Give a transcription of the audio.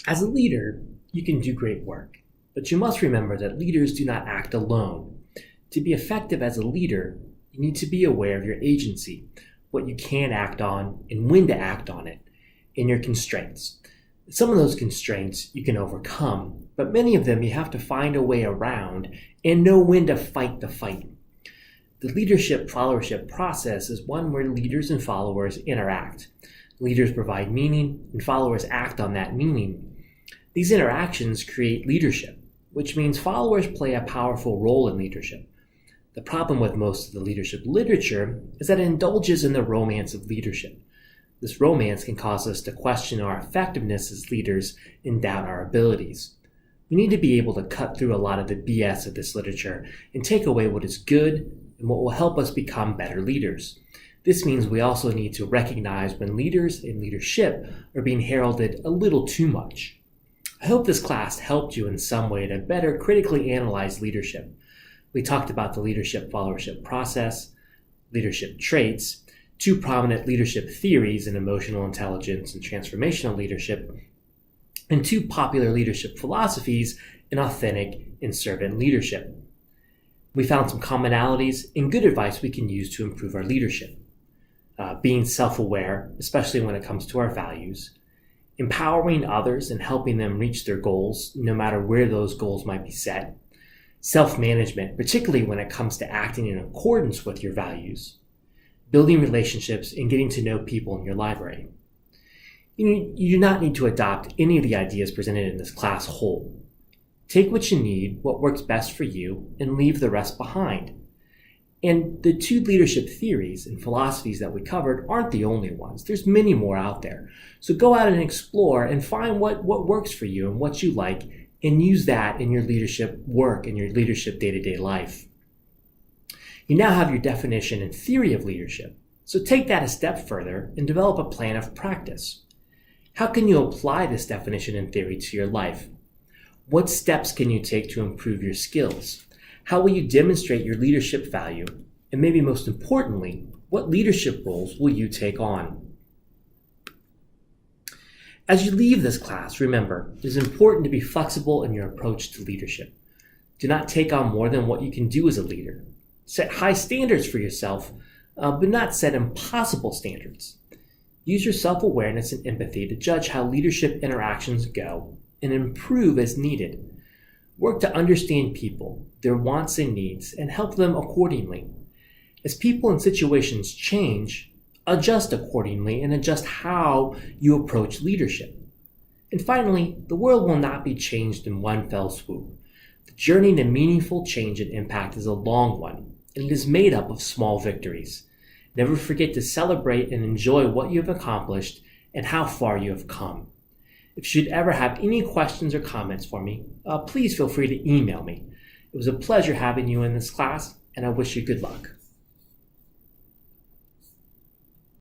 As a leader, you can do great work, but you must remember that leaders do not act alone. To be effective as a leader, you need to be aware of your agency, what you can act on, and when to act on it, and your constraints. Some of those constraints you can overcome, but many of them you have to find a way around and know when to fight the fight. The leadership-followership process is one where leaders and followers interact. Leaders provide meaning, and followers act on that meaning. These interactions create leadership, which means followers play a powerful role in leadership. The problem with most of the leadership literature is that it indulges in the romance of leadership. This romance can cause us to question our effectiveness as leaders and doubt our abilities. We need to be able to cut through a lot of the BS of this literature and take away what is good and what will help us become better leaders. This means we also need to recognize when leaders and leadership are being heralded a little too much. I hope this class helped you in some way to better critically analyze leadership. We talked about the leadership-followership process, leadership traits, two prominent leadership theories in emotional intelligence and transformational leadership, and two popular leadership philosophies in authentic and servant leadership. We found some commonalities and good advice we can use to improve our leadership. Being self-aware, especially when it comes to our values, empowering others and helping them reach their goals, no matter where those goals might be set, self-management, particularly when it comes to acting in accordance with your values, building relationships and getting to know people in your library. You do not need to adopt any of the ideas presented in this class whole. Take what you need, what works best for you, and leave the rest behind. And the two leadership theories and philosophies that we covered aren't the only ones. There's many more out there. So go out and explore and find what works for you and what you like, and use that in your leadership work and your leadership day-to-day life. You now have your definition and theory of leadership. So take that a step further and develop a plan of practice. How can you apply this definition and theory to your life? What steps can you take to improve your skills? How will you demonstrate your leadership value? And maybe most importantly, what leadership roles will you take on? As you leave this class, remember, it is important to be flexible in your approach to leadership. Do not take on more than what you can do as a leader. Set high standards for yourself, but not set impossible standards. Use your self-awareness and empathy to judge how leadership interactions go and improve as needed. Work to understand people, their wants and needs, and help them accordingly. As people and situations change, adjust accordingly and adjust how you approach leadership. And finally, the world will not be changed in one fell swoop. The journey to meaningful change and impact is a long one, and it is made up of small victories. Never forget to celebrate and enjoy what you have accomplished and how far you have come. If you should ever have any questions or comments for me, please feel free to email me. It was a pleasure having you in this class, and I wish you good luck.